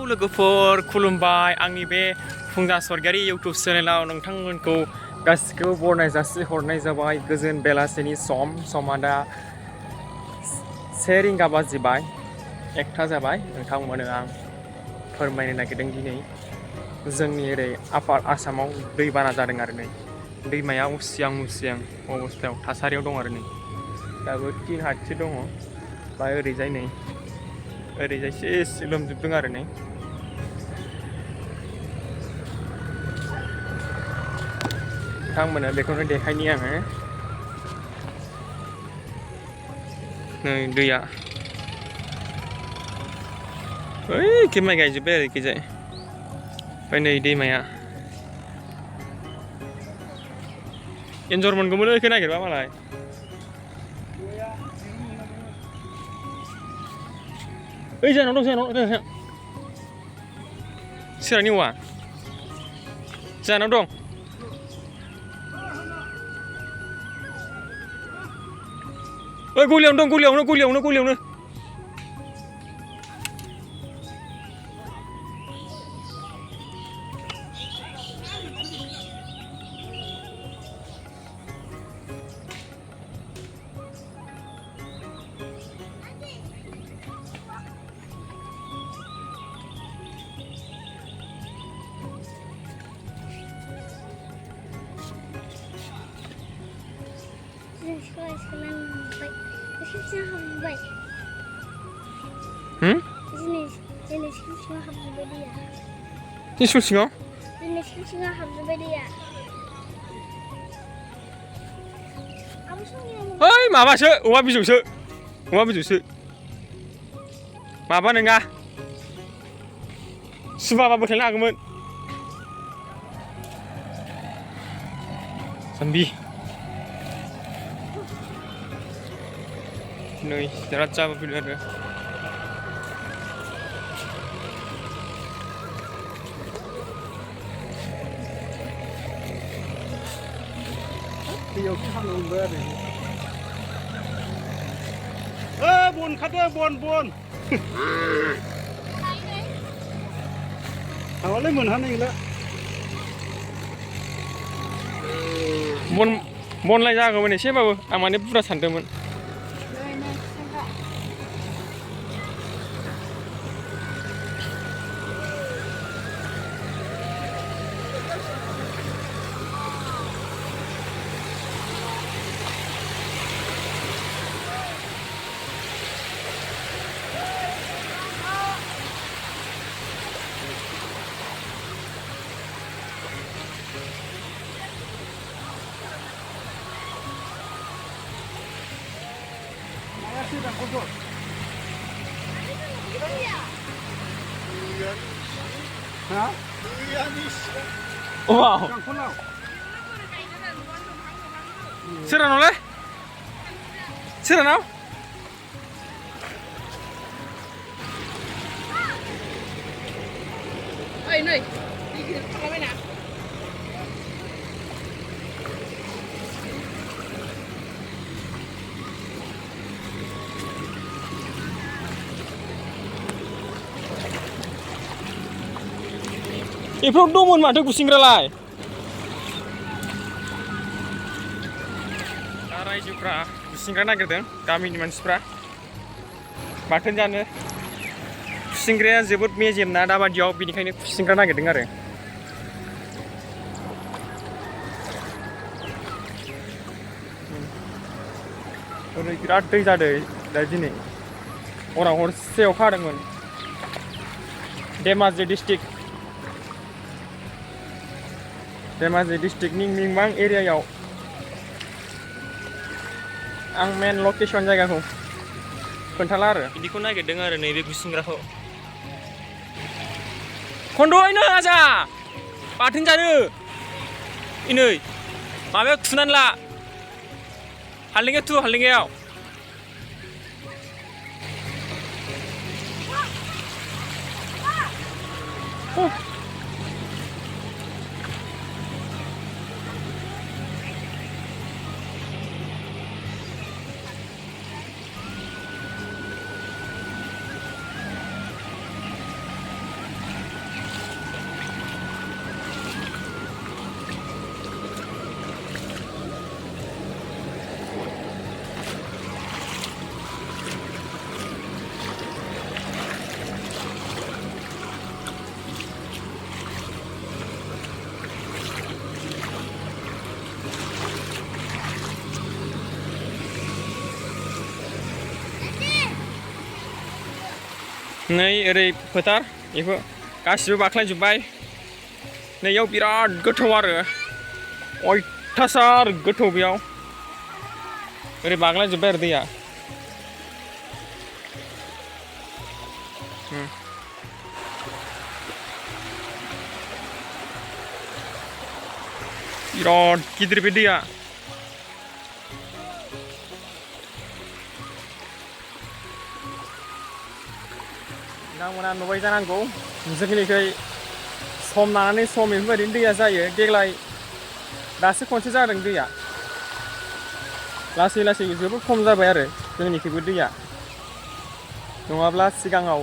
लोगोफोर खुलुमबाय आंनि बे फुंजा सरगियारि इउटुब चेनेलाव नोंथांमोनखौ गासिखौबो बरायनाय जासिहरनाय जाबाय गोजोन बेलासिनि समा दा 1 रिंगा बाजिबाय 1टा जाबाय नोंथांमोननो आं फोरमायनो नागिरदों दिनै जोंनि ओरै आपार आसामाव दैबाना जादों आरो नै दैमाया उसियां अबस्थायाव थासारियाव दं आरो नै दाबो 3 हातसो दङ बा ओरैजाय नै ओरैजायसो एसे लोमजोबदों आरो नै नोंथांमोननो बेखौनो देखायनि आङो नै दैया ओइ माइ गायजोब्बाय आरो एखैजाय ओमफ्राय नै दैमाया एन्जर मोनगौमोन बेखौ नागिरबा मालाय ओइ जानाव दं सोरहानि औवा जानाव दं ओइ गलियावनो दं गलियावनो स्कुल सिङाव ओइ माबासो औवा बिजौसो माबा नङा सुबाबा बोख्लायनो हागौमोन जाम्बि नै बिराद जाबोफैदों आरो दैयाव थांनो मोनबाय आरो बन खादो बन थांबालाय मोनहानाय नंला बनलाय जागौमोन एसेबाबो आं माने बुरजा सानदोंमोन Wow. Soranawलाय सोरानाव ओइ नै थांबायना बेफोराव दंमोन माथो गुसिंग्रालाय दा रायजोफ्रा गुसिंग्रा नागिरदों गामिनि मानसिफ्रा बाथोन जानो गुसिंग्राया जोबोद मेजेमना दाबादियाव बेनिखायनो गुसिंग्रा नागिरदों आरो ओरै बिराद दै जादों दा दिनै हराव हरसे अखा हादोंमोन धेमाजि डिस्ट्रिक्टनि मिंमां एरियायाव आं मेन लकेसन जायगाखौ खोन्थाला आरो बिदिखौ नागिरदों आरो नैबे गुसिंग्राखौ खन्द'यैनो आजा बाथोन जानो नै माबायाव थुनानै ला हालदैयाव नै ओरै फोथार बेखौ गासिबो बाख्लायजोब्बाय नैयाव बिराद गोथौ आरो अयथासार गोथौ बेयाव ओरै बाग्लायजोब्बाय आरो दैया बिराद गिदिर बे दैया नोंथांमोना नुबाय जानांगौ जोंनिखै सम लानानै सम बेफोरबायदिनो दैया जायो देग्लाय दासो खनसे जादों दैया लासै लासै जोबोद खम जाबाय आरो जोंनिखैबो दैया नङाब्ला सिगाङाव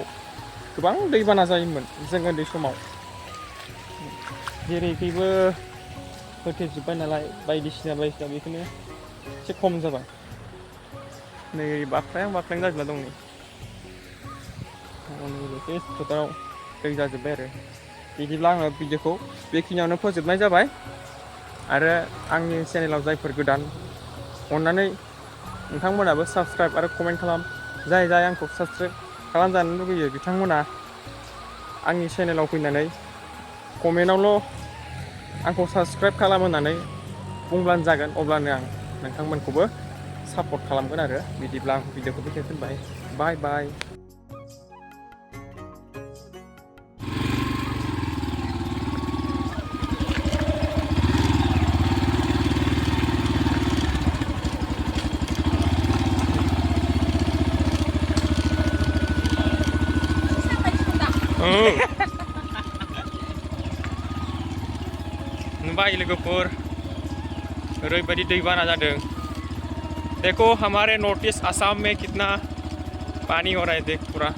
गोबां दैबाना जायोमोन जों उन्दै समाव जेरैखैबो होथेजोब्बाय नालाय बायदिसिना बेखौनो एसे खम जाबाय नै बाख्लायहां जाजोबना दं नै बे फोथाराव दै जाजोब्बाय आरो बिदिब्ला आङो भिडिअखौ बेखिनियावनो फोजोबनाय जाबाय आरो आंनि चेनेलाव जायफोर गोदान अन्नानै नोंथांमोनाबो साबस्क्राइब आरो कमेन्ट खालाम जाय आंखौ साबस्क्राइब खालामजानो लुगैयो बिथांमोना आंनि चेनेलाव फैनानै कमेन्टआवल' आंखौ साबस्क्राइब खालाम होननानै बुंब्लानो जागोन अब्लानो आं नोंथांमोनखौबो सापर्ट खालामगोन आरो बिदिब्ला आं भिडिअखौ बेखिनियाव दोनबाय बाय बाय नुबाय लोगोफोर ओरैबायदि दैबाना जादों देखो हमारे नॉर्थ ईस्ट आसाम में कितना पानी हो रहा है देख पूरा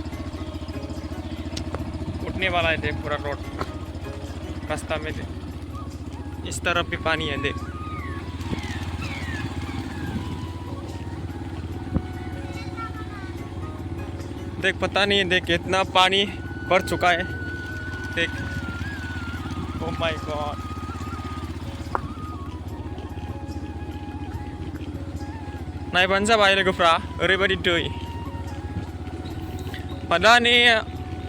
उठने वाला है देख पूरा रोड रास्ता में देख इस तरफ भी पानी है देख देख पता नहीं देख कितना पानी भर चुका है देख ओह माय गॉड नायबानो जाबाय लोगोफ्रा ओरैबायदि दै पता नहीं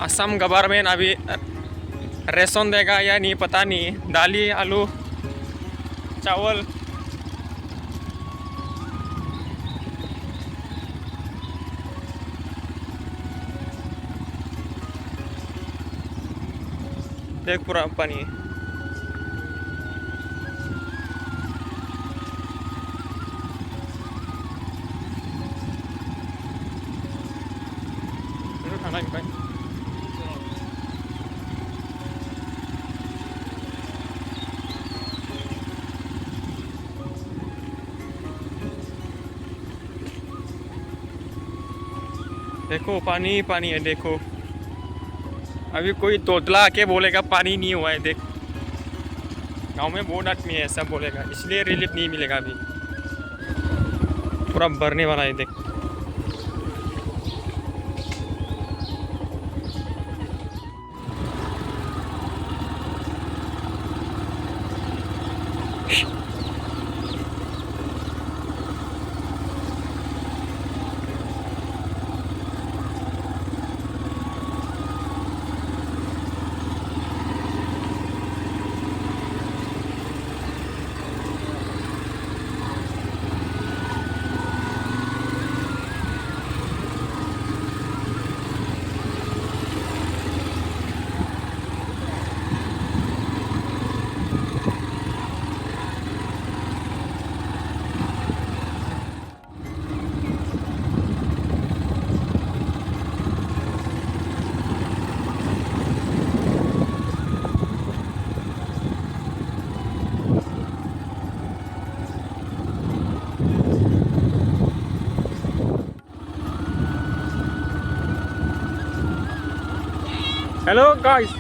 असम गवर्नमेंट अभी रेशन देगा या नहीं पता नहीं दाली आलू चावल देख पूरा पानी देखो पानी पानी है देखो अभी कोई तोतला आके बोलेगा पानी नहीं हुआ है देख गांव में बहुत आदमी है ऐसा बोलेगा इसलिए रिलीफ नहीं मिलेगा अभी पूरा भरने वाला है देख Hello guys.